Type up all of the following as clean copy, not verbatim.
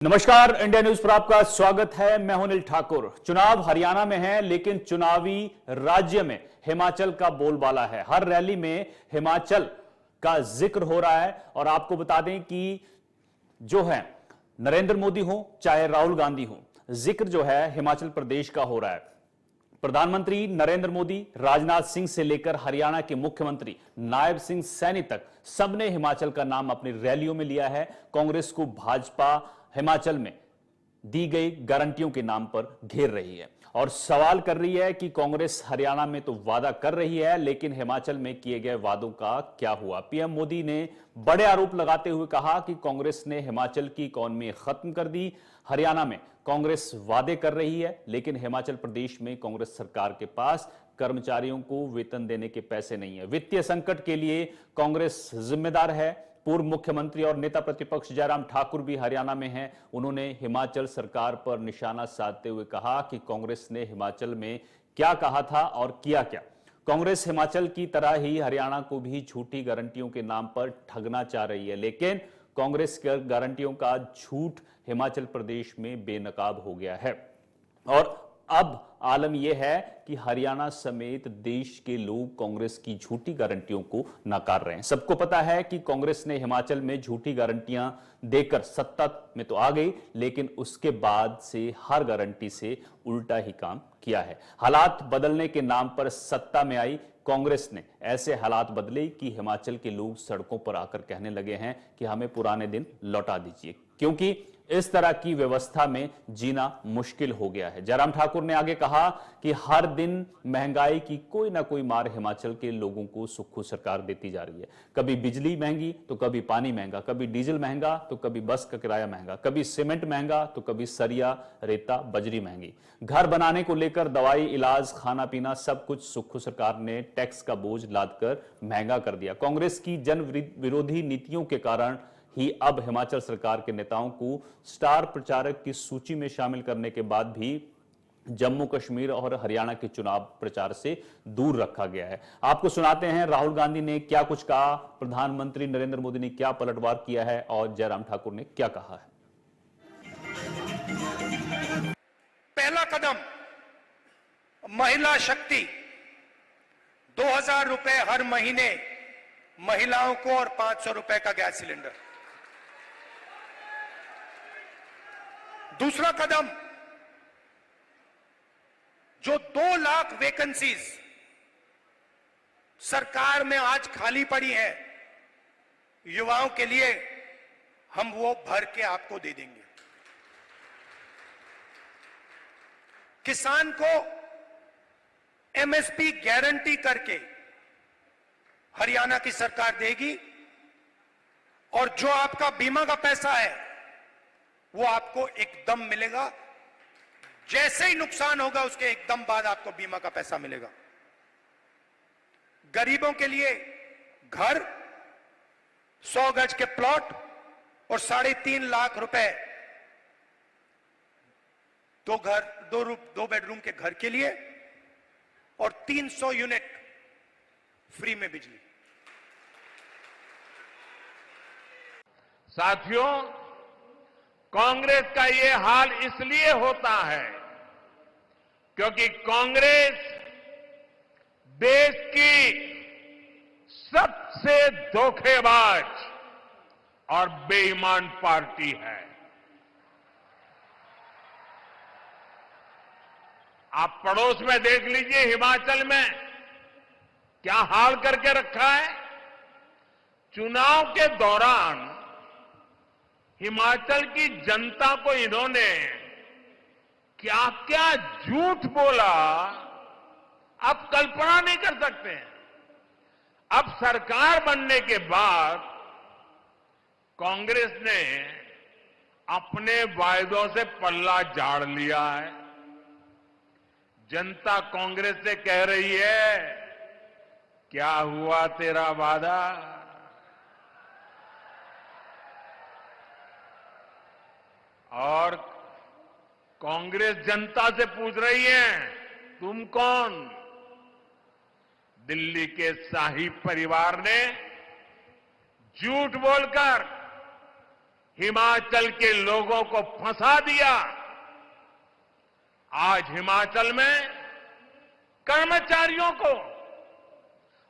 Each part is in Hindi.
नमस्कार, इंडिया न्यूज पर आपका स्वागत है। मैं हूं अनिल ठाकुर। चुनाव हरियाणा में है, लेकिन चुनावी राज्य में हिमाचल का बोलबाला है। हर रैली में हिमाचल का जिक्र हो रहा है। और आपको बता दें कि जो है नरेंद्र मोदी हो चाहे राहुल गांधी हो, जिक्र जो है हिमाचल प्रदेश का हो रहा है। प्रधानमंत्री नरेंद्र मोदी, राजनाथ सिंह से लेकर हरियाणा के मुख्यमंत्री नायब सिंह सैनी तक सबने हिमाचल का नाम अपनी रैलियों में लिया है। कांग्रेस को भाजपा हिमाचल में दी गई गारंटियों के नाम पर घेर रही है और सवाल कर रही है कि कांग्रेस हरियाणा में तो वादा कर रही है, लेकिन हिमाचल में किए गए वादों का क्या हुआ। पीएम मोदी ने बड़े आरोप लगाते हुए कहा कि कांग्रेस ने हिमाचल की इकॉनमी खत्म कर दी। हरियाणा में कांग्रेस वादे कर रही है, लेकिन हिमाचल प्रदेश में कांग्रेस सरकार के पास कर्मचारियों को वेतन देने के पैसे नहीं है। वित्तीय संकट के लिए कांग्रेस जिम्मेदार है। पूर्व मुख्यमंत्री और नेता प्रतिपक्ष जयराम ठाकुर भी हरियाणा में हैं। उन्होंने हिमाचल सरकार पर निशाना साधते हुए कहा कि कांग्रेस ने हिमाचल में क्या कहा था और किया क्या। कांग्रेस हिमाचल की तरह ही हरियाणा को भी झूठी गारंटियों के नाम पर ठगना चाह रही है, लेकिन कांग्रेस के गारंटियों का झूठ हिमाचल प्रदेश में बेनकाब हो गया है। और अब आलम यह है कि हरियाणा समेत देश के लोग कांग्रेस की झूठी गारंटियों को नकार रहे हैं। सबको पता है कि कांग्रेस ने हिमाचल में झूठी गारंटियां देकर सत्ता में तो आ गई, लेकिन उसके बाद से हर गारंटी से उल्टा ही काम किया है। हालात बदलने के नाम पर सत्ता में आई कांग्रेस ने ऐसे हालात बदले कि हिमाचल के लोग सड़कों पर आकर कहने लगे हैं कि हमें पुराने दिन लौटा दीजिए, क्योंकि इस तरह की व्यवस्था में जीना मुश्किल हो गया है। जयराम ठाकुर ने आगे कहा कि हर दिन महंगाई की कोई ना कोई मार हिमाचल के लोगों को सुक्खू सरकार देती जा रही है। कभी बिजली महंगी तो कभी पानी महंगा, कभी डीजल महंगा तो कभी बस का किराया महंगा, कभी सीमेंट महंगा तो कभी सरिया रेता बजरी महंगी। घर बनाने को लेकर दवाई, इलाज, खाना पीना सब कुछ सुक्खू सरकार ने टैक्स का बोझ लादकर महंगा कर दिया। कांग्रेस की जन विरोधी नीतियों के कारण ही अब हिमाचल सरकार के नेताओं को स्टार प्रचारक की सूची में शामिल करने के बाद भी जम्मू कश्मीर और हरियाणा के चुनाव प्रचार से दूर रखा गया है। आपको सुनाते हैं राहुल गांधी ने क्या कुछ कहा, प्रधानमंत्री नरेंद्र मोदी ने क्या पलटवार किया है और जयराम ठाकुर ने क्या कहा है। पहला कदम महिला शक्ति, 2000 रुपए हर महीने महिलाओं को और 500 रुपए का गैस सिलेंडर। दूसरा कदम, जो 2 लाख वैकेंसीज सरकार में आज खाली पड़ी है युवाओं के लिए, हम वो भर के आपको दे देंगे। किसान को एमएसपी गारंटी करके हरियाणा की सरकार देगी, और जो आपका बीमा का पैसा है वो आपको एकदम मिलेगा। जैसे ही नुकसान होगा उसके एकदम बाद आपको बीमा का पैसा मिलेगा। गरीबों के लिए घर, 100 गज के प्लॉट और 3.5 लाख रुपए दो बेडरूम के घर के लिए, और 300 यूनिट फ्री में बिजली। साथियों, कांग्रेस का ये हाल इसलिए होता है क्योंकि कांग्रेस देश की सबसे धोखेबाज और बेईमान पार्टी है। आप पड़ोस में देख लीजिए, हिमाचल में क्या हाल करके रखा है। चुनाव के दौरान हिमाचल की जनता को इन्होंने क्या क्या झूठ बोला, आप कल्पना नहीं कर सकते हैं। अब सरकार बनने के बाद कांग्रेस ने अपने वायदों से पल्ला झाड़ लिया है। जनता कांग्रेस से कह रही है, क्या हुआ तेरा वादा? और कांग्रेस जनता से पूछ रही है, तुम कौन? दिल्ली के शाही परिवार ने झूठ बोलकर हिमाचल के लोगों को फंसा दिया। आज हिमाचल में कर्मचारियों को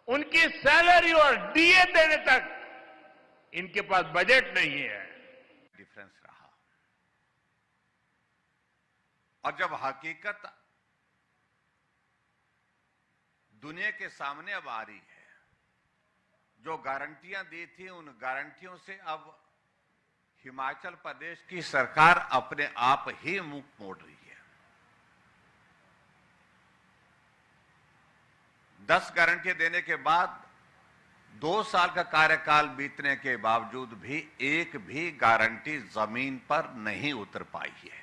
उनकी सैलरी और डीए देने तक इनके पास बजट नहीं है। डिफरेंस रहा। और जब हकीकत दुनिया के सामने अब आ रही है, जो गारंटियां दी थी उन गारंटियों से अब हिमाचल प्रदेश की सरकार अपने आप ही मुंह मोड़ रही है। 10 गारंटी देने के बाद 2 साल का कार्यकाल बीतने के बावजूद भी एक भी गारंटी जमीन पर नहीं उतर पाई है।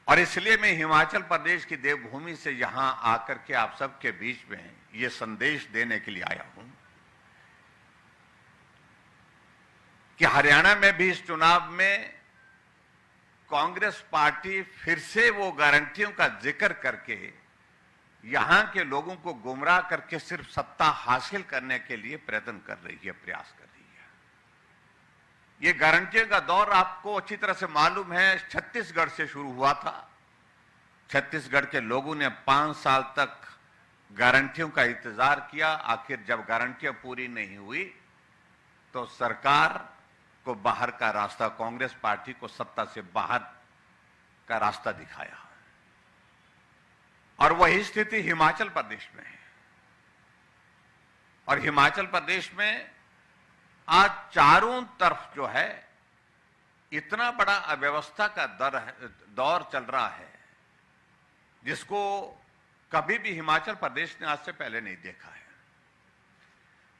और इसलिए मैं हिमाचल प्रदेश की देवभूमि से यहां आकर के आप सबके बीच में ये संदेश देने के लिए आया हूं कि हरियाणा में भी इस चुनाव में कांग्रेस पार्टी फिर से वो गारंटियों का जिक्र करके यहां के लोगों को गुमराह करके सिर्फ सत्ता हासिल करने के लिए प्रयत्न कर रही है, प्रयास कर रही है। ये गारंटियों का दौर आपको अच्छी तरह से मालूम है, छत्तीसगढ़ से शुरू हुआ था। छत्तीसगढ़ के लोगों ने 5 साल तक गारंटियों का इंतजार किया। आखिर जब गारंटियां पूरी नहीं हुई तो सरकार को बाहर का रास्ता, कांग्रेस पार्टी को सत्ता से बाहर का रास्ता दिखाया। और वही स्थिति हिमाचल प्रदेश में है। और हिमाचल प्रदेश में आज चारों तरफ जो है इतना बड़ा अव्यवस्था का दौर चल रहा है जिसको कभी भी हिमाचल प्रदेश ने आज से पहले नहीं देखा है।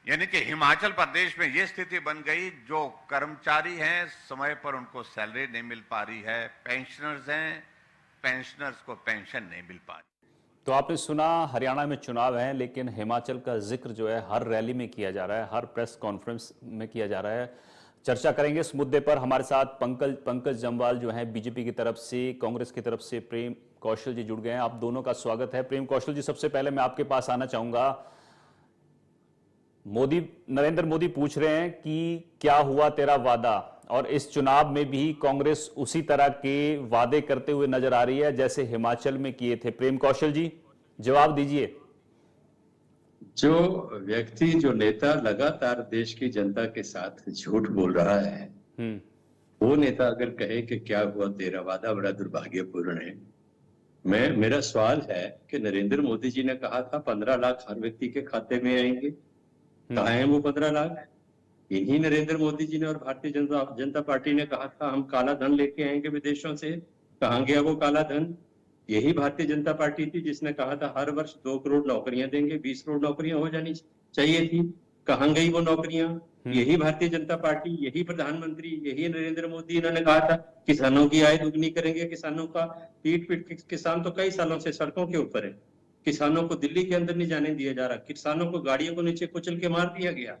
यानी कि हिमाचल प्रदेश में यह स्थिति बन गई, जो कर्मचारी हैं समय पर उनको सैलरी नहीं मिल पा रही है, पेंशनर्स हैं पेंशनर्स को पेंशन नहीं मिल पा रही। तो आपने सुना, हरियाणा में चुनाव है लेकिन हिमाचल का जिक्र जो है हर रैली में किया जा रहा है, हर प्रेस कॉन्फ्रेंस में किया जा रहा है। चर्चा करेंगे इस मुद्दे पर। हमारे साथ पंकज जम्वाल जो हैं बीजेपी की तरफ से, कांग्रेस की तरफ से प्रेम कौशल जी जुड़ गए हैं। आप दोनों का स्वागत है। प्रेम कौशल जी, सबसे पहले मैं आपके पास आना चाहूंगा। नरेंद्र मोदी पूछ रहे हैं कि क्या हुआ तेरा वादा, और इस चुनाव में भी कांग्रेस उसी तरह के वादे करते हुए नजर आ रही है जैसे हिमाचल में किए थे। प्रेम कौशल जी, जवाब दीजिए। जो व्यक्ति, जो नेता लगातार देश की जनता के साथ झूठ बोल रहा है, वो नेता अगर कहे कि क्या हुआ तेरा वादा, बड़ा दुर्भाग्यपूर्ण है। मेरा सवाल है कि नरेंद्र मोदी जी ने कहा था 15 लाख हर व्यक्ति के खाते में आएंगे, कहाँ है वो 15 लाख? इन्हीं नरेंद्र मोदी जी ने और भारतीय जनता पार्टी ने कहा था हम काला धन लेके आएंगे विदेशों से, कहाँ गया वो काला धन? यही भारतीय जनता पार्टी थी जिसने कहा था हर वर्ष 2 करोड़ नौकरियां देंगे, 20 करोड़ नौकरियां हो जानी चाहिए थी, कहाँ गई वो नौकरियां? यही भारतीय जनता पार्टी, यही प्रधानमंत्री, यही नरेंद्र मोदी, इन्होंने कहा था किसानों की आय दुगनी करेंगे, किसानों का पीट किसान तो कई सालों से सड़कों के ऊपर है, किसानों को दिल्ली के अंदर नहीं जाने दिया जा रहा, किसानों को गाड़ियों को नीचे कुचल के मार दिया गया।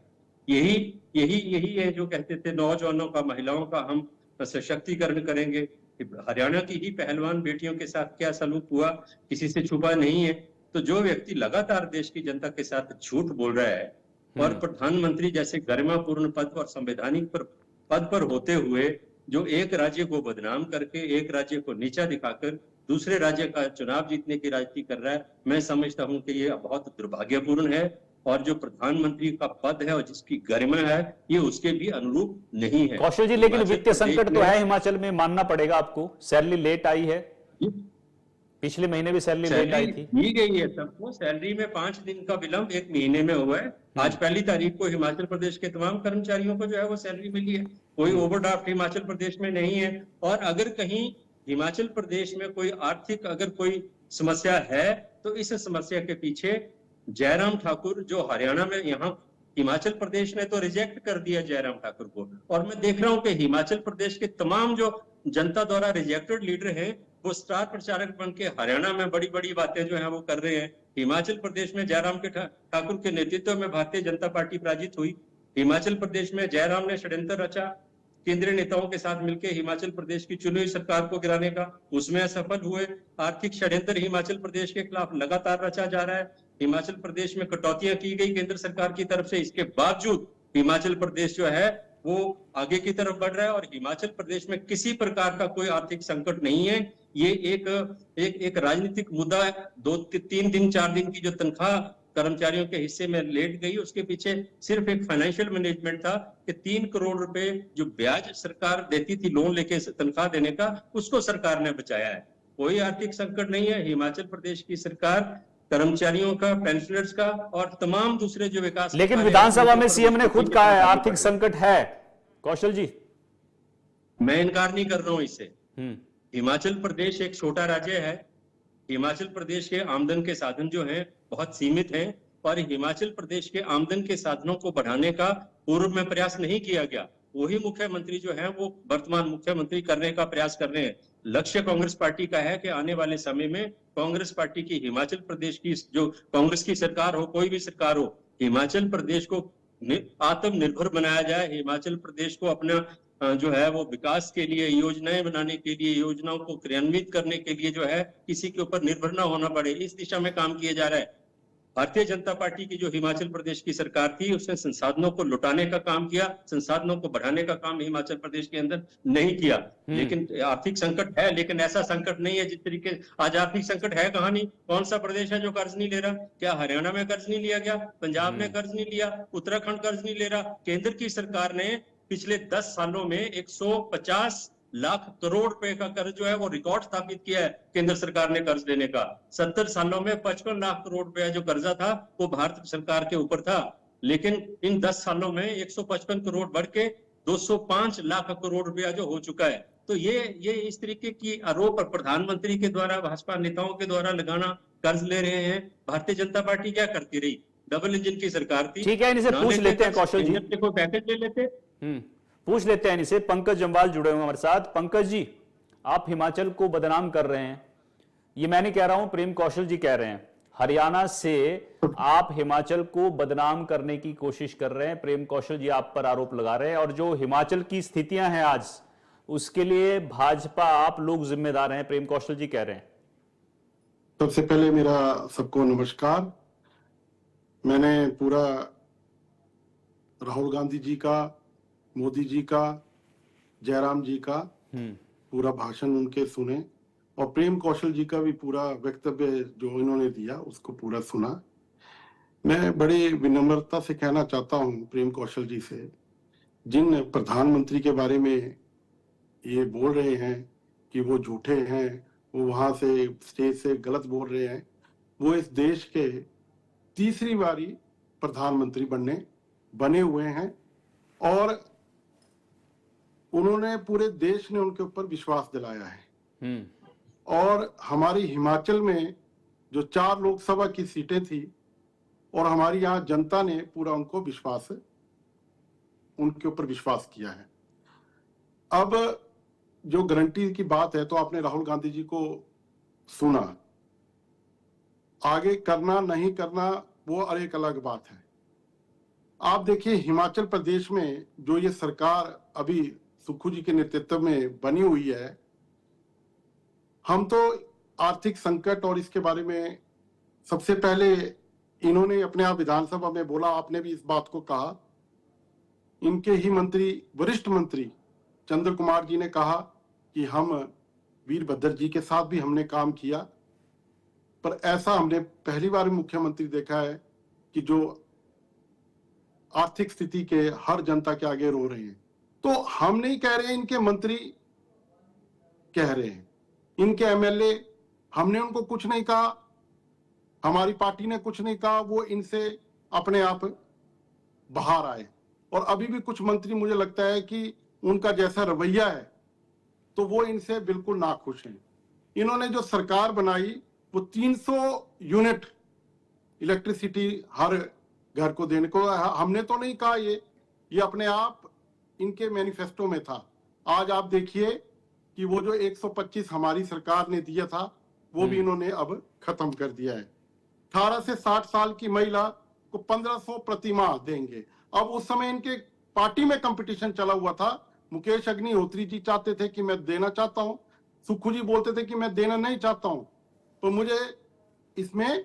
यही है जो कहते थे नौजवानों का, महिलाओं का हम सशक्तिकरण करेंगे। हरियाणा की ही पहलवान बेटियों के साथ क्या सलूक हुआ किसी से छुपा नहीं है। तो जो व्यक्ति लगातार देश की जनता के साथ झूठ बोल रहा है और प्रधानमंत्री जैसे गरिमापूर्ण पद और संवैधानिक पद पर होते हुए जो एक राज्य को बदनाम करके, एक राज्य को नीचा दिखाकर दूसरे राज्य का चुनाव जीतने की राजनीति कर रहा है, मैं समझता हूं कि ये बहुत दुर्भाग्यपूर्ण है। और जो प्रधानमंत्री का पद है और जिसकी गरिमा है, ये उसके भी अनुरूप नहीं है। कौशल जी, लेकिन वित्तीय संकट तो है हिमाचल में, मानना पड़ेगा आपको। सैलरी लेट आई है, पिछले महीने भी सैलरी लेट आई थी, दी गई है सबको। सैलरी में 5 दिन का विलंब 1 महीने में हुआ है। आज 1 तारीख को हिमाचल प्रदेश के तमाम कर्मचारियों को जो है वो सैलरी मिली है। कोई ओवरड्राफ्ट हिमाचल प्रदेश में नहीं है। और अगर कहीं हिमाचल प्रदेश में कोई आर्थिक अगर कोई समस्या है तो इस समस्या के पीछे जयराम ठाकुर, जो हरियाणा में, यहाँ हिमाचल प्रदेश ने तो रिजेक्ट कर दिया जयराम ठाकुर को। और मैं देख रहा हूं कि हिमाचल प्रदेश के तमाम जो जनता द्वारा रिजेक्टेड लीडर हैं वो स्टार प्रचारक बन के हरियाणा में बड़ी बड़ी बातें जो है वो कर रहे हैं। हिमाचल प्रदेश में जयराम ठाकुर के नेतृत्व में भारतीय जनता पार्टी पराजित हुई। हिमाचल प्रदेश में जयराम ने षड्यंत्र रचा केंद्रीय नेताओं के साथ मिलकर हिमाचल प्रदेश की चुनी हुई सरकार को गिराने का, उसमें असफल हुए। आर्थिक षड्यंत्र हिमाचल प्रदेश के खिलाफ लगातार रचा जा रहा है। हिमाचल प्रदेश में कटौतियां की गई केंद्र सरकार की तरफ से, इसके बावजूद हिमाचल प्रदेश जो है वो आगे की तरफ बढ़ रहा है। और हिमाचल प्रदेश में किसी प्रकार का कोई आर्थिक संकट नहीं है। ये एक राजनीतिक मुद्दा है। 2-3 दिन 4 दिन की जो तनख्वाह कर्मचारियों के हिस्से में लेट गई, उसके पीछे सिर्फ एक फाइनेंशियल मैनेजमेंट था कि 3 करोड़ रुपए जो ब्याज सरकार देती थी लोन लेके तनख्वाह देने का, उसको सरकार ने बचाया है। कोई आर्थिक संकट नहीं है। हिमाचल प्रदेश की सरकार कर्मचारियों का, पेंशनर्स का और तमाम दूसरे जो विकास, लेकिन विधानसभा में सीएम ने खुद कहा है आर्थिक संकट है। कौशल जी, मैं इनकार नहीं कर रहा हूं इससे। हिमाचल प्रदेश एक छोटा राज्य है। हिमाचल प्रदेश के आमदन के साधन जो हैं बहुत सीमित हैं, और हिमाचल प्रदेश के आमदन के साधनों को बढ़ाने का पूर्व में प्रयास नहीं किया गया। वही मुख्यमंत्री जो है वो वर्तमान मुख्यमंत्री करने का प्रयास कर रहे हैं। लक्ष्य कांग्रेस पार्टी का है कि आने वाले समय में कांग्रेस पार्टी की हिमाचल प्रदेश की जो कांग्रेस की सरकार हो, कोई भी सरकार हो, हिमाचल प्रदेश को आत्मनिर्भर बनाया जाए। हिमाचल प्रदेश को अपना जो है वो विकास के लिए योजनाएं बनाने के लिए, योजनाओं को क्रियान्वित करने के लिए जो है किसी के ऊपर निर्भर ना होना पड़े, इस दिशा में काम किया जा रहा है। भारतीय जनता पार्टी की जो हिमाचल प्रदेश की सरकार थी, उसने संसाधनों को लुटाने का काम किया, संसाधनों को बढ़ाने का काम हिमाचल प्रदेश के अंदर नहीं किया। लेकिन आर्थिक संकट है, लेकिन ऐसा संकट नहीं है जिस तरीके आज आर्थिक संकट है। कहां नहीं, कौन सा प्रदेश है जो कर्ज नहीं ले रहा? क्या हरियाणा में कर्ज नहीं लिया गया? पंजाब ने कर्ज नहीं लिया? उत्तराखंड कर्ज नहीं ले रहा? केंद्र की सरकार ने पिछले 10 सालों में 150 लाख करोड़ रुपए का कर्ज जो है वो रिकॉर्ड स्थापित किया है केंद्र सरकार ने कर्ज लेने का। 70 सालों में 55 लाख करोड़ रुपया जो कर्जा था वो भारत सरकार के ऊपर था। लेकिन इन 10 सालों में 155 करोड़ बढ़ के 205 लाख करोड़ रुपया जो हो चुका है। तो ये इस तरीके की आरोप प्रधानमंत्री के द्वारा, भाजपा नेताओं के द्वारा लगाना, कर्ज ले रहे हैं। भारतीय जनता पार्टी क्या करती रही? डबल इंजन की सरकार थी। ठीक है, इनसे पूछ लेते हैं कौशल जी, कोई पैकेज ले लेते। पूछ लेते हैं इनसे। पंकज जम्वाल जुड़े हुए हमारे साथ। पंकज जी, आप हिमाचल को बदनाम कर रहे हैं, ये मैं नहीं कह रहा हूं, प्रेम कौशल जी कह रहे हैं। हरियाणा से आप हिमाचल को बदनाम करने की कोशिश कर रहे हैं, प्रेम कौशल जी आप पर आरोप लगा रहे हैं। और जो हिमाचल की स्थितियां हैं आज, उसके लिए भाजपा, आप लोग जिम्मेदार हैं, प्रेम कौशल जी कह रहे हैं। सबसे पहले मेरा सबको नमस्कार। मैंने पूरा राहुल गांधी जी का, मोदी जी का, जयराम जी का पूरा भाषण उनके सुने, और प्रेम कौशल जी का भी पूरा वक्तव्य जो इन्होंने दिया उसको पूरा सुना। मैं बड़ी विनम्रता से कहना चाहता हूं प्रेम कौशल जी से, जिन प्रधानमंत्री के बारे में ये बोल रहे हैं कि वो झूठे हैं, वो वहां से स्टेज से गलत बोल रहे हैं, वो इस देश के तीसरी बारी प्रधानमंत्री बने हुए हैं, और उन्होंने, पूरे देश ने उनके ऊपर विश्वास दिलाया है। और हमारी हिमाचल में जो 4 लोकसभा की सीटें थी, और हमारी यहाँ जनता ने पूरा उनके ऊपर विश्वास किया है। अब जो गारंटी की बात है, तो आपने राहुल गांधी जी को सुना, आगे करना नहीं करना वो एक अलग बात है। आप देखिए हिमाचल प्रदेश में जो ये सरकार अभी सुक्खू जी के नेतृत्व में बनी हुई है, हम तो आर्थिक संकट और इसके बारे में सबसे पहले इन्होंने अपने आप विधानसभा में बोला, आपने भी इस बात को कहा, इनके ही मंत्री, वरिष्ठ मंत्री चंद्र कुमार जी ने कहा कि हम वीरभद्र जी के साथ भी हमने काम किया, पर ऐसा हमने पहली बार मुख्यमंत्री देखा है कि जो आर्थिक स्थिति के हर जनता के आगे रो रहे हैं। तो हम नहीं कह रहे, इनके मंत्री कह रहे हैं, इनके एमएलए, हमने उनको कुछ नहीं कहा, हमारी पार्टी ने कुछ नहीं कहा, वो इनसे अपने आप बाहर आए। और अभी भी कुछ मंत्री, मुझे लगता है कि उनका जैसा रवैया है तो वो इनसे बिल्कुल नाखुश हैं। इन्होंने जो सरकार बनाई वो 300 यूनिट इलेक्ट्रिसिटी हर घर को देने को, हमने तो नहीं कहा, ये अपने आप इनके मैनिफेस्टो में था। आज आप देखिए कि वो जो 125 हमारी सरकार ने दिया था वो भी इन्होंने अब खत्म कर दिया है। 18 से 60 साल की महिला को 1500 प्रति माह देंगे। अब उस समय इनके पार्टी में कंपटीशन चला हुआ था, मुकेश अग्निहोत्री जी चाहते थे कि मैं देना चाहता हूं, सुक्खू जी बोलते थे कि मैं देना नहीं चाहता हूं, तो मुझे इसमें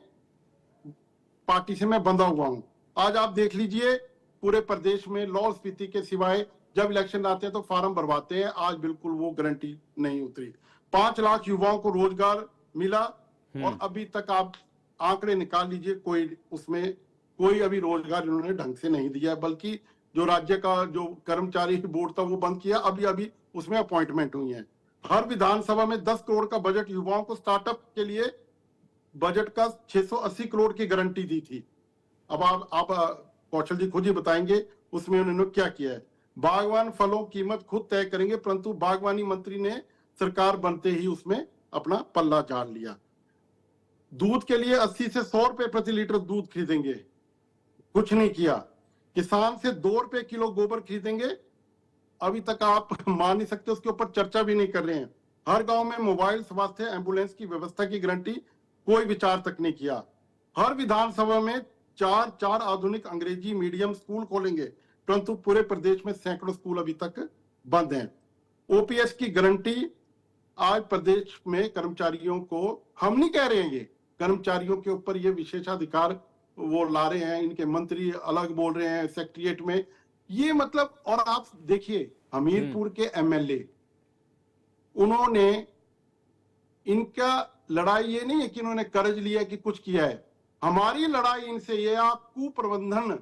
पार्टी से मैं बंधा हुआ हूं। आज आप देख लीजिए पूरे प्रदेश में लाहौल स्पीति के सिवाय जब इलेक्शन आते हैं तो फार्म भरवाते हैं, आज बिल्कुल वो गारंटी नहीं उतरी। 5 लाख युवाओं को रोजगार मिला और अभी तक आप आंकड़े निकाल लीजिए, कोई उसमें कोई अभी रोजगार इन्होंने ढंग से नहीं दिया, बल्कि जो राज्य का जो कर्मचारी बोर्ड था वो बंद किया, अभी अभी उसमें अपॉइंटमेंट हुई है। हर विधानसभा में 10 करोड़ का बजट युवाओं को स्टार्टअप के लिए बजट का 680 करोड़ की गारंटी दी थी। अब आप कौशल जी खुद ही बताएंगे उसमें उन्होंने क्या किया है। बागवान फलों की कीमत खुद तय करेंगे, परंतु बागवानी मंत्री ने सरकार बनते ही उसमें अपना पल्ला झाड़ लिया। दूध के लिए 80 से 100 रुपए प्रति लीटर दूध खरीदेंगे, कुछ नहीं किया। किसान से 2 रुपए किलो गोबर खरीदेंगे, अभी तक आप मान नहीं सकते, उसके ऊपर चर्चा भी नहीं कर रहे हैं। हर गांव में मोबाइल स्वास्थ्य एम्बुलेंस की व्यवस्था की गारंटी कोई विचार तक नहीं किया। हर विधानसभा में 4 आधुनिक अंग्रेजी मीडियम स्कूल खोलेंगे, परंतु पूरे प्रदेश में सैकड़ों स्कूल अभी तक बंद हैं। ओपीएस की गारंटी आज प्रदेश में कर्मचारियों को, हम नहीं कह रहे हैं, ये कर्मचारियों के ऊपर ये विशेषाधिकार वो ला रहे हैं, इनके मंत्री अलग बोल रहे हैं सेक्रेटरिएट में, ये मतलब। और आप देखिए हमीरपुर के एमएलए, उन्होंने, इनका लड़ाई ये नहीं है कि इन्होंने कर्ज लिया कि कुछ किया है, हमारी लड़ाई इनसे ये आप कुप्रबंधन,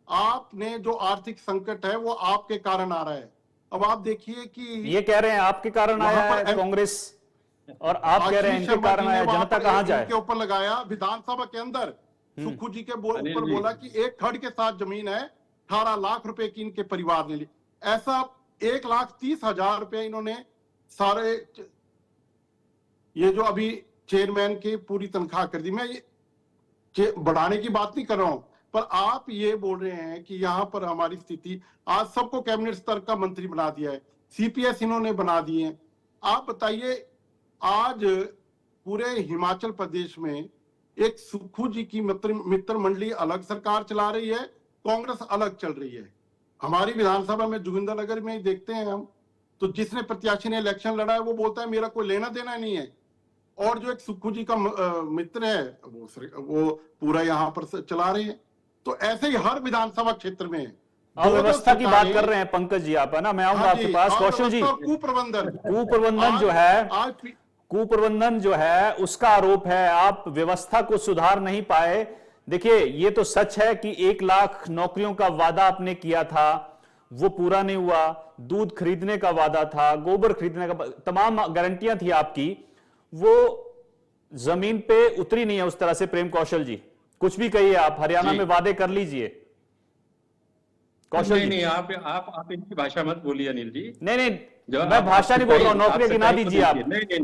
आपने जो आर्थिक संकट है वो आपके कारण आ रहा है। अब आप देखिए कि ये कह रहे हैं आपके कारण आया है कांग्रेस, और आप कह रहे हैं इनके कारण आया, जनता कहां जाए? के ऊपर लगाया विधानसभा के अंदर, सुक्खू जी के ऊपर बोला कि एक खड़ के साथ जमीन है, 18 लाख रुपए की इनके परिवार ने ली। ऐसा 1,30,000 रुपए इन्होंने सारे, ये जो अभी चेयरमैन की पूरी तनख्वाह कर दी। मैं ये बढ़ाने की बात नहीं कर रहा हूं, पर आप ये बोल रहे हैं कि यहां पर हमारी स्थिति, आज सबको कैबिनेट स्तर का मंत्री बना दिया है, सीपीएस इन्होंने बना दिए हैं। आप बताइए, आज पूरे हिमाचल प्रदेश में एक सुक्खू जी की मित्र मंडली अलग सरकार चला रही है, कांग्रेस अलग चल रही है। हमारी विधानसभा में जोगिंद्रनगर में देखते हैं हम, तो जिसने प्रत्याशी ने इलेक्शन लड़ा है वो बोलता है मेरा कोई लेना देना नहीं है, और जो एक सुक्खू जी का मित्र है वो पूरा यहाँ पर चला रहे हैं। तो ऐसे ही हर विधानसभा क्षेत्र में अव्यवस्था की बात कर रहे हैं पंकज जी आप, है ना? मैं आऊंगा आपके पास। कौशल जी, कुप्रबंधन जो है उसका आरोप है, आप व्यवस्था को सुधार नहीं पाए। देखिए, ये तो सच है कि 1 लाख नौकरियों का वादा आपने किया था, वो पूरा नहीं हुआ। दूध खरीदने का वादा था, गोबर खरीदने का, तमाम गारंटियां थी आपकी, वो जमीन पे उतरी नहीं है उस तरह से। प्रेम कौशल जी, कुछ भी कहिए आप, हरियाणा में वादे कर लीजिए। कौशल नहीं, आप इनकी भाषा मत बोलिए अनिल जी। नहीं, मैं भाषा नहीं बोल रहा हूं, नौकरी गिना दीजिए आप।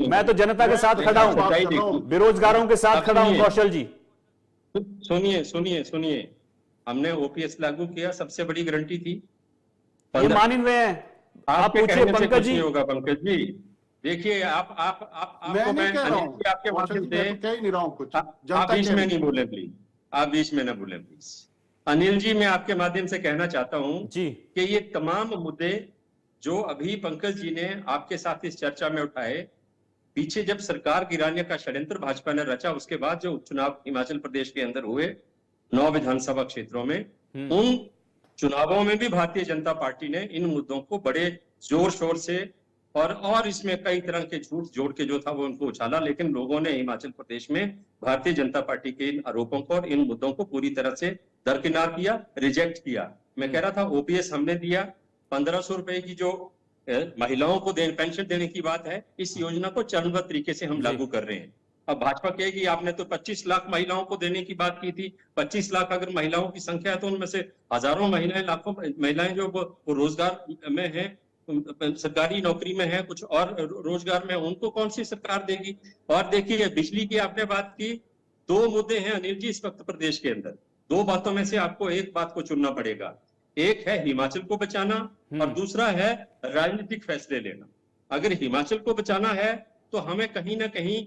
मैं तो जनता के साथ खड़ा हूं, बेरोजगारों के साथ खड़ा हूं। कौशल जी सुनिए, हमने ओपीएस लागू किया, सबसे बड़ी गारंटी थी। ये मानी हुए हैं, आप पूछिए पंकज जी। होगा पंकज जी, देखिए आपको मैं आपके माध्यम से, आप बीच में नहीं बोले प्लीज, आप बीच में ना बोले प्लीज। अनिल जी, मैं आपके माध्यम से कहना चाहता हूं जी कि ये तमाम मुद्दे जो अभी पंकज जी ने आपके साथ इस चर्चा में उठाए, पीछे जब सरकार गिराने का षड्यंत्र भाजपा ने रचा, उसके बाद जो उपचुनाव हिमाचल प्रदेश के अंदर हुए 9 विधानसभा क्षेत्रों में, उन चुनावों में भी भारतीय जनता पार्टी ने इन मुद्दों को बड़े जोर शोर से और इसमें कई तरह के झूठ जोड़ के जो था वो उनको उछाला, लेकिन लोगों ने हिमाचल प्रदेश में भारतीय जनता पार्टी के इन आरोपों को और इन मुद्दों को पूरी तरह से दरकिनार किया, रिजेक्ट किया। मैं कह रहा था ओपीएस हमने दिया, 1500 रुपए की जो महिलाओं को पेंशन देने की बात है, इस योजना को चरणबद्ध तरीके से हम लागू कर रहे हैं। अब भाजपा कहेगी आपने तो 25 लाख महिलाओं को देने की बात की थी। 25 लाख अगर महिलाओं की संख्या है तो उनमें से हजारों महिलाएं, लाखों महिलाएं जो वो रोजगार में हैं, सरकारी नौकरी में है, कुछ और रोजगार में, उनको कौन सी सरकार देगी? और देखिए, बिजली की आपने बात की, 2 मुद्दे हैं अनिल जी इस वक्त प्रदेश के अंदर। 2 बातों में से आपको एक बात को चुनना पड़ेगा। एक है हिमाचल को बचाना और दूसरा है राजनीतिक फैसले लेना। अगर हिमाचल को बचाना है तो हमें कहीं ना कहीं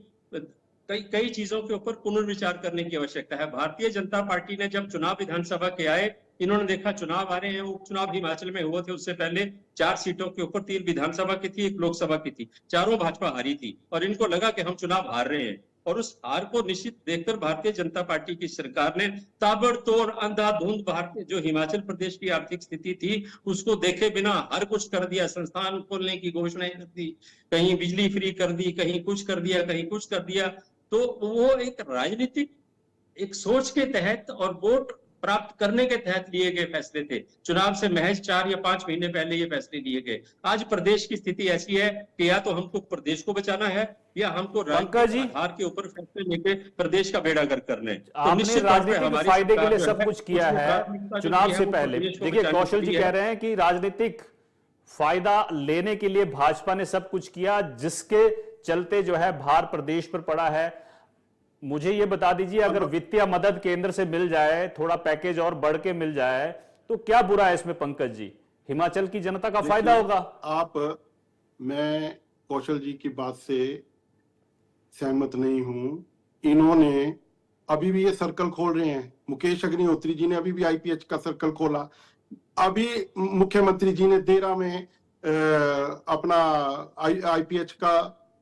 कई चीजों के ऊपर पुनर्विचार करने की आवश्यकता है। भारतीय जनता पार्टी ने जब चुनाव विधानसभा के आए, इन्होंने देखा चुनाव आ रहे हैं, उपचुनाव हिमाचल में हुए थे, उससे पहले 4 सीटों के ऊपर 3 विधानसभा की थी, 1 लोकसभा की थी, चारों भाजपा हारी थी, और इनको लगा कि हम चुनाव हार रहे हैं और उस हार को निश्चित देखकर भारतीय जनता पार्टी की सरकार ने ताबड़तोड़ अंधाधुंध भारतीय जो हिमाचल प्रदेश की आर्थिक स्थिति थी उसको देखे बिना हर कुछ कर दिया, संस्थान खोलने की घोषणाएं कर दी, कहीं बिजली फ्री कर दी, कहीं कुछ कर दिया, कहीं कुछ कर दिया। तो वो एक राजनीतिक एक सोच के तहत और वोट प्राप्त करने के तहत लिए गए फैसले थे। चुनाव से महज 4 या 5 महीने पहले ये फैसले लिए गए। आज प्रदेश की स्थिति ऐसी है कि या तो हमको प्रदेश को बचाना है या हमको पंकज आधार के ऊपर फैसले लेके प्रदेश का बेड़ा गर्क करने। आपने राजनीतिक फायदे के लिए सब कुछ किया है चुनाव से पहले। देखिए कौशल जी कह रहे हैं कि राजनीतिक फायदा लेने के लिए भाजपा ने सब कुछ किया, जिसके चलते जो है भार प्रदेश पर पड़ा है। मुझे यह बता दीजिए, अगर वित्तीय मदद केंद्र से मिल जाए, थोड़ा पैकेज और बढ़ के मिल जाए, तो क्या बुरा है इसमें पंकज जी? हिमाचल की जनता का फायदा होगा। मैं कौशल जी की बात से सहमत नहीं हूं। इन्होंने अभी भी ये सर्कल खोल रहे हैं। मुकेश अग्निहोत्री जी ने अभी भी आईपीएच का सर्कल खोला। अभी मुख्यमंत्री जी ने देरा में अपना आईपीएच का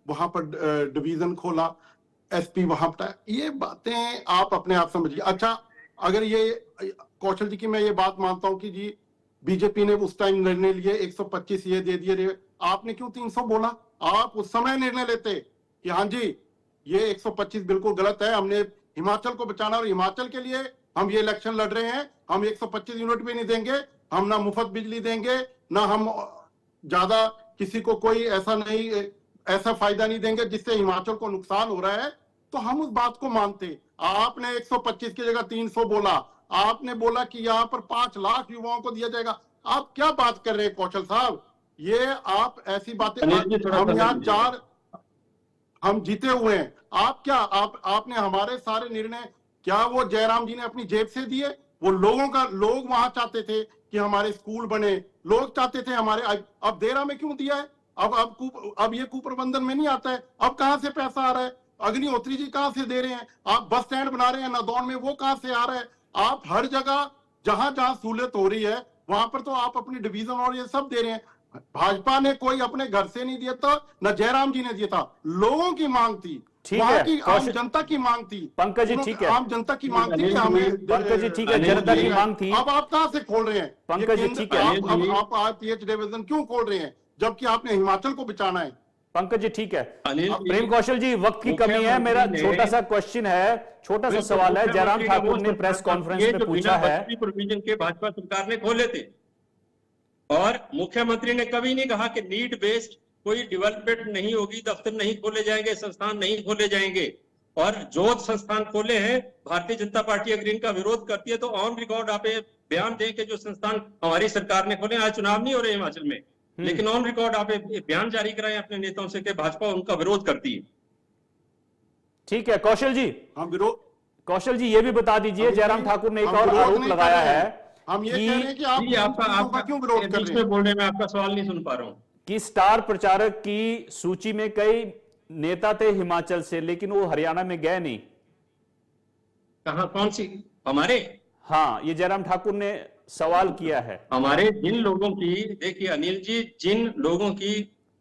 वहां पर डिवीजन खोला, एसपी वहां पर। ये बातें आप अपने आप समझिए। अच्छा, अगर ये कौशल जी की मैं ये बात मानता हूं कि जी बीजेपी ने उस टाइम निर्णय लिए 125 ये दे दिए, आपने क्यों 300 बोला? आप उस समय निर्णय लेते कि हाँ जी ये 125 बिल्कुल गलत है, हमने हिमाचल को बचाना और हिमाचल के लिए हम ये इलेक्शन लड़ रहे हैं, हम 125 यूनिट भी नहीं देंगे, हम ना मुफ्त बिजली देंगे, ना हम ज्यादा किसी को कोई ऐसा फायदा नहीं देंगे जिससे हिमाचल को नुकसान हो रहा है। तो हम उस बात को मानते। आपने 125 की जगह 300 बोला। आपने बोला कि यहाँ पर 5 लाख युवाओं को दिया जाएगा। आप क्या बात कर रहे हैं कौशल साहब? ये आप ऐसी बातें, हम यहाँ हम जीते हुए हैं। आप क्या आपने हमारे सारे निर्णय क्या वो जयराम जी ने अपनी जेब से दिए? वो लोग वहां चाहते थे कि हमारे स्कूल बने, लोग चाहते थे हमारे। अब देरा में क्यों दिया है? अब ये कुप्रबंधन में नहीं आता है। अब कहां से पैसा आ रहा है? अग्निहोत्री जी कहां से दे रहे हैं? आप बस स्टैंड बना रहे हैं नादौन में, वो कहां से आ रहा है? आप हर जगह जहां जहां सहूलियत हो रही है वहां पर तो आप अपनी डिवीजन और ये सब दे रहे हैं। भाजपा ने कोई अपने घर से नहीं दिया था, न जयराम जी ने दिया था। लोगों की मांग थी, वहां की आम जनता की मांग थी। पंकज जी ठीक है, आम जनता की मांग थी कि हमें। पंकज जी ठीक है, जनता की मांग थी। अब आप कहां से खोल रहे हैं? पंकज जी ठीक है, आप आईपीएच डिवीजन क्यों खोल रहे हैं जबकि आपने हिमाचल को बचाना है? पंकज जी ठीक है। प्रेम कौशल जी, वक्त की कमी है। मेरा छोटा सा क्वेश्चन है, छोटा सा सवाल है। जयराम ठाकुर ने प्रेस कॉन्फ्रेंस में पूछा है, प्रोविजन के भाजपा सरकार ने खोले थे और मुख्यमंत्री ने कभी नहीं कहा कि नीड बेस्ड कोई डेवलपमेंट नहीं होगी, दफ्तर नहीं खोले जाएंगे, संस्थान नहीं खोले जाएंगे। और जो संस्थान खोले हैं, भारतीय जनता पार्टी अगर इनका विरोध करती है तो ऑन रिकॉर्ड आप बयान दें कि जो संस्थान हमारी सरकार ने खोले, आज चुनाव नहीं हो रहे हिमाचल में, लेकिन ऑन रिकॉर्ड आप बयान जारी कराएं अपने नेताओं से कि भाजपा उनका विरोध करती है। ठीक है कौशल जी, हम विरोध, कौशल जी ये भी बता दीजिए, जयराम ठाकुर ने एक और आरोप लगाया है। हम ये कह रहे हैं कि आपका क्यों विरोध कर रहे हैं? बोलने में आपका सवाल नहीं सुन पा रहा हूं कि स्टार प्रचारक की सूची में कई नेता थे हिमाचल से, लेकिन वो हरियाणा में गए नहीं। कहां, कौन सी? हमारे? हाँ, ये जयराम ठाकुर ने सवाल किया है। हमारे जिन लोगों की, देखिए अनिल जी, जिन लोगों की,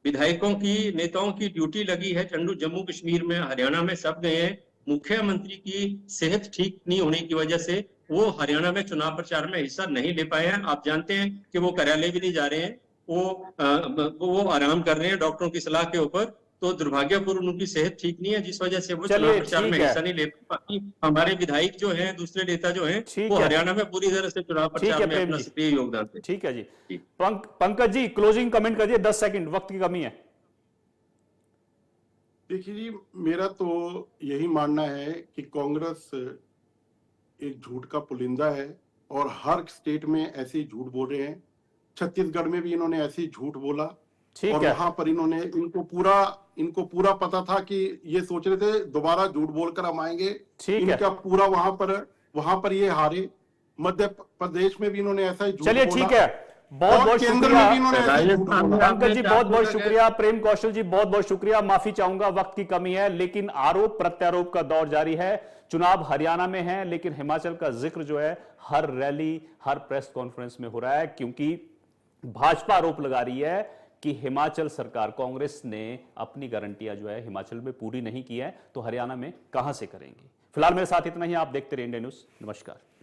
विधायकों की, नेताओं की ड्यूटी लगी है चंडू जम्मू कश्मीर में, हरियाणा में, सब गए हैं। मुख्यमंत्री की सेहत ठीक नहीं होने की वजह से वो हरियाणा में चुनाव प्रचार में हिस्सा नहीं ले पाए हैं। आप जानते हैं कि वो कार्यालय भी नहीं जा रहे हैं, वो आराम कर रहे हैं डॉक्टरों की सलाह के ऊपर। तो दुर्भाग्यपूर्ण उनकी सेहत ठीक नहीं है, जिस वजह से वो चुनाव प्रचार में हिस्सा नहीं ले पाती। हमारे विधायक जो हैं, दूसरे नेता जो हैं, वो हरियाणा में पूरी तरह से चुनाव प्रचार में अपना सक्रिय योगदान दें। ठीक है जी। पंकज जी क्लोजिंग कमेंट करिए, 10 सेकंड, वक्त की कमी है। देखिए जी, मेरा तो यही मानना है कि कांग्रेस एक झूठ का पुलिंदा है और हर स्टेट में ऐसे ही झूठ बोल रहे हैं। छत्तीसगढ़ में भी इन्होंने ऐसे ही झूठ बोला और वहां पर इनको पूरा पता था कि ये सोच रहे थे दोबारा झूठ बोलकर हम आएंगे। इनका पूरा वहां पर ये हारे। मध्य प्रदेश में भी इन्होंने ऐसा ही झूठ बोला। चलिए ठीक है, बहुत बहुत शुक्रिया पंकज जी, बहुत बहुत शुक्रिया। प्रेम कौशल जी, बहुत बहुत शुक्रिया। माफी चाहूंगा, वक्त की कमी है, लेकिन आरोप प्रत्यारोप का दौर जारी है। चुनाव हरियाणा में है, लेकिन हिमाचल का जिक्र जो है हर रैली, हर प्रेस कॉन्फ्रेंस में हो रहा है, क्योंकि भाजपा आरोप लगा रही है कि हिमाचल सरकार, कांग्रेस ने अपनी गारंटियां जो है हिमाचल में पूरी नहीं की है, तो हरियाणा में कहां से करेंगी। फिलहाल मेरे साथ इतना ही। आप देखते रहिए इंडिया न्यूज। नमस्कार।